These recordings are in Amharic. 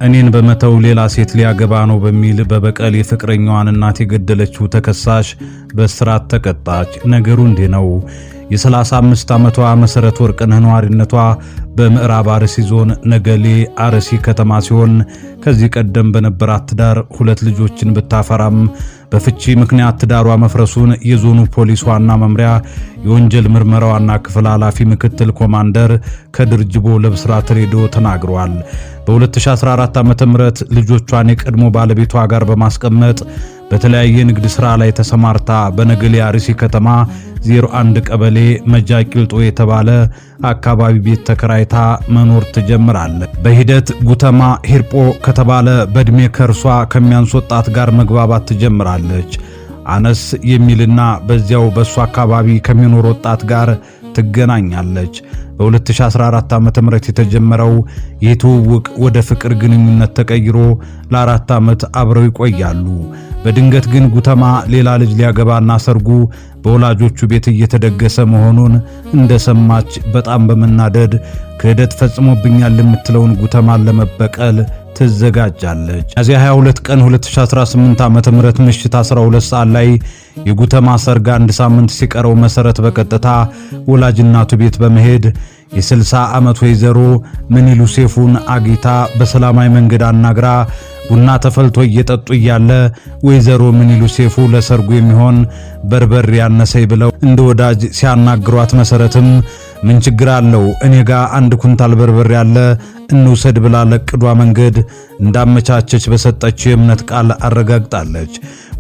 እኔን በመተው ሌላ ሴት ሊያገባ ነው በሚል በበቀል የፍቅረኛዋን እናት የገደለችው ተከሳሽ በእስራት ተቀጣች። ነገሩ እንዲህ ነው። የ35 ዓመቷ መሰረት ወርቅነህ ነዋሪነቷ በምዕራብ አርሲ ዞን ነገሌ አርሲ ከተማ ሲሆን ከዚህ ቀደም በነበራት ትዳር 2 ልጆችን ብታፈራም በፍቺ ምክንያት ትዳሯ መፍረሱን የዞኑ ፖሊስ ዋና መምሪያ የወንጀል ምርመራ ዋና ክፍል ኃላፊ ምክትል ኮማንደር ከድርጅቦ ለብስራት ሬዲዮ ተናግሯል። በ2014 ዓ.ም ልጆቿን የቀድሞ ባለቤቷ ጋር በማስቀመጥ በተለያየ ንግድ ሥራ ላይ ተሰማርታ በነገሌ አርሲ ከተማ 01 ቀበሌ መጃቂልጦ የተባለ አካባቢ ቤት ተከራይታ መኖር ትጀምራለች። በሂደት ጉተማ ሂርጶ ከተባለ በእድሜ ከርሷ ከሚያንስ ወጣት ጋር መግባባት ትጀምራለች። አነስ የሚልና በዚያው በሱ አካባቢ ከሚኖር ወጣት ጋር ትገናኛለች። በ2014 ዓ.ም የተጀመረው የትውውቅ ወደ ፍቅር ግንኙነት ተቀይሮ ለ4 ዓመት አብረው ይቆያሉ። በድንገት ግን ጉተማ ሌላ ልጅ ሊያገባና ሰርጉ በወላጆቹ ቤት እየተደገሰ መሆኑን እንደሰማች በጣም በመናደድ ክህደት ፈጽሞብኛል የምትለውን ጉተማን ለመበቀል ትዘጋጃለች። ሚያዝያ 22 ቀን 2018 ዓ.ም ምሽት 12 ሰዓት ላይ የጉተማ ሰርግ 1 ሳምንት ሲቀረው መሰረት በቀጥታ ወላጅ እናቱ ቤት በመሄድ የ60 ዓመት ወይዘሮ ምንይሉ ሴፉን አግኝታ በሰላማዊ መንገድ አናግራ ቡና ተፈልቶ እየጠጡ እያለ ወይዘሮ ምንይሉ ሴፉ ለሰርጉ የሚሆን በርበሬ ያነሰይ ብለው እንደ ወዳጅ ሲያናግሯት መሰረትም ምን ችግር አለው እኔ ጋር 1 ኩንታል በርበሬ ያለ እንውሰድ ብላ ለቅዷ መንገድ እንዳመቻቸች በሰጠችው የእምነት ቃል አረጋግጣለች።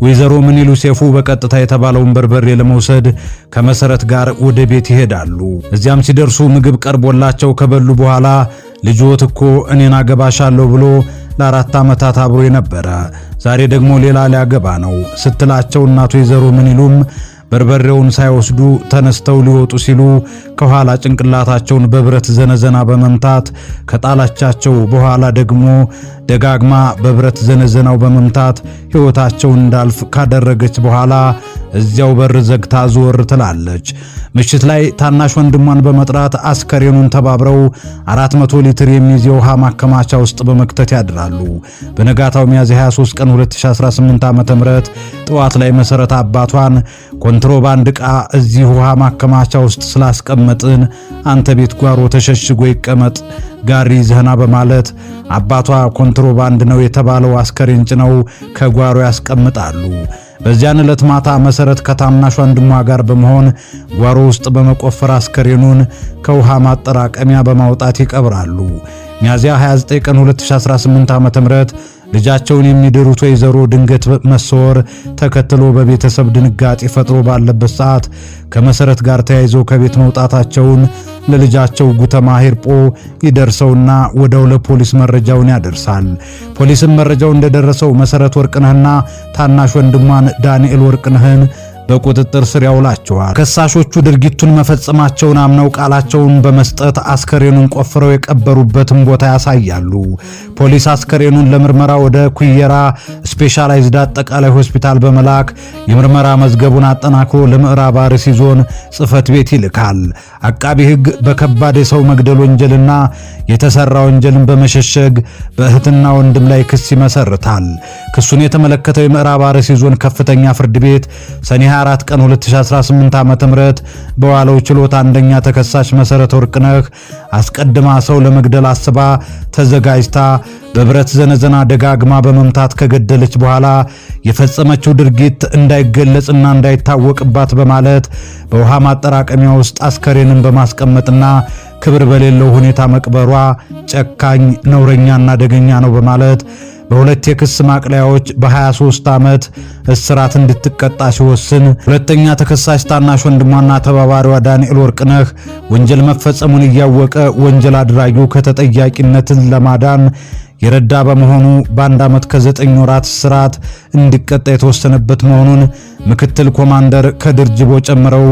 ወይዘሮ ምንይሉ ሴፉ በቀጥታ የተባለውን በርበሬ ለመውሰድ ከመሰረት ጋር ወደ ቤት ይሄዳሉ። እዚያም ሲደርሱ ምግብ ቀርቦላቸው ከበሉ በኋላ ልጅዎት እኮ እኔን አገባሻለሁ ብሎ ለ4 ዓመታት አብሮ የነበረ ዛሬ ደግሞ ሌላ ሊያገባ ነው ስትላቸው እናቱ ወይዘሮ ምንይሉም በርበሬውን ሳይወስዱ ተነስተው ሊወጡ ሲሉ ከኋላ ጭንቅላታቸውን በብረት ዘነዘና በመምታት ከጣላቻቸው በኋላ ደግሞ ደጋግማ በብረት ዘነዘናው በመምታት ሕይወታቸውን እንዳልፍ ካደረገች በኋላ እዚያው በር ዘግታ ዞር ትላለች። ምሽት ላይ ታናሽ ወንድሟን በመጥራት አስከሬኑን ተባብረው 400 ሊትር የሚይዝ የውሃ ማከማቻ ውስጥ በመክተት ያድራሉ። በነጋታው ሚያዝያ 23 ቀን 2018 ዓ.ም ጠዋት ላይ መሰረት አባቷን ኮንትሮባንድ ዕቃ እዚህ ውሃ ማከማቻ ውስጥ ስላስቀመጥን አንተ ቤት ጓሮ ተሸሽጎ ይቀመጥ ጋሪ ዘህና በማለት አባቷ ኮንትሮባንድ ነው የተባለው አስከሬን ጭነው ከጓሮ ያስቀምጣሉ። በዚያን ዕለት ማታ መሰረት ከታናሽ ወንድሟ ጋር በመሆን ጓሮ ውስጥ በመቆፈር አስከሬኑን ከውሃ ማጠራቀሚያ በማውጣት ይቀብራሉ። ሚያዝያ 29 ቀን 2018 ዓ.ም ልጃቸውን የሚድሩት ወይዘሮ ድንገት መሰወር ተከትሎ በቤተሰብ ድንጋጤ ፈጥሮ ባለበት ሰዓት ከመሰረት ጋር ተያይዘው ከቤት መውጣታቸውን ለልጃቸው ጉተማ ሂርጶ ይደርሰውና ወደው ለፖሊስ መረጃውን ያደርሳል። ፖሊስም መረጃው እንደደረሰው መሰረት ወርቅነህና ታናሽ ወንድሟን ዳንኤል ወርቅነህን በቁጥጥር ስር ያውላቸዋል። ከሳሾቹ ድርጊቱን መፈጸማቸውን አምነው ቃላቸውን በመስጠት አስከሬኑን ቆፍረው የቀበሩበትን ቦታ ያሳያሉ። ፖሊስ አስከሬኑን ለምርመራ ወደ ኩየራ ስፔሻላይዝድ አጠቃላይ ሆስፒታል በመላክ የምርመራ መዝገቡን አጠናክሮ ለምዕራብ አርሲ ዞን ጽሕፈት ቤት ይልካል። አቃቢ ሕግ በከባድ የሰው መግደል ወንጀልና የተሰራ ወንጀልን በመሸሸግ በእህትና ወንድም ላይ ክስ ይመሰርታል። ክሱን የተመለከተው የምዕራብ አርሲ ዞን ከፍተኛ ፍርድ ቤት ሰኔ 24 ቀን 2018 ዓ.ም በዋለው ችሎት አንደኛ ተከሳሽ መሰረት ወርቅነህ አስቀድማ ሰው ለመግደል አስባ ተዘጋጅታ በብረት ዘነዘና ደጋግማ በመምታት ከገደለች በኋላ የፈጸመችው ድርጊት እንዳይገለጽና እንዳይታወቅባት በማለት በውሃ ማጠራቀሚያ ውስጥ አስከሬንን በማስቀመጥና ክብር በሌለው ሁኔታ መቅበሯ ጨካኝ ነውረኛና አደገኛ ነው በማለት በሁለት የክስ ማቅለያዎች በ23 ዓመት እስራት እንድትቀጣ ሲወስን ሁለተኛ ተከሳሽ ታናሽ ወንድሟና ተባባሪዋ ዳንኤል ወርቅነህ ወንጀል መፈጸሙን እያወቀ ወንጀል አድራጊው ከተጠያቂነትን ለማዳን የረዳ በመሆኑ በ1 ዓመት ከ9 ወራት እስራት እንዲቀጣ የተወሰነበት መሆኑን ምክትል ኮማንደር ከድርጅቦ ጨምረው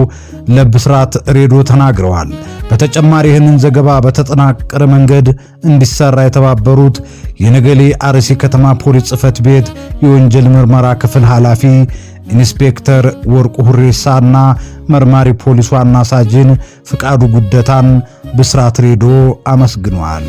ለብስራት ሬዲዮ ተናግረዋል። በተጨማሪ ይህንን ዘገባ በተጠናቀረ መንገድ እንዲሰራ የተባበሩት የነገሌ አርሲ ከተማ ፖሊስ ጽሕፈት ቤት የወንጀል ምርመራ ክፍል ኃላፊ ኢንስፔክተር ወርቁ ሁሬሳና መርማሪ ፖሊስ ዋና ሳጅን ፍቃዱ ጉደታን ብስራት ሬዲዮ አመስግኗል።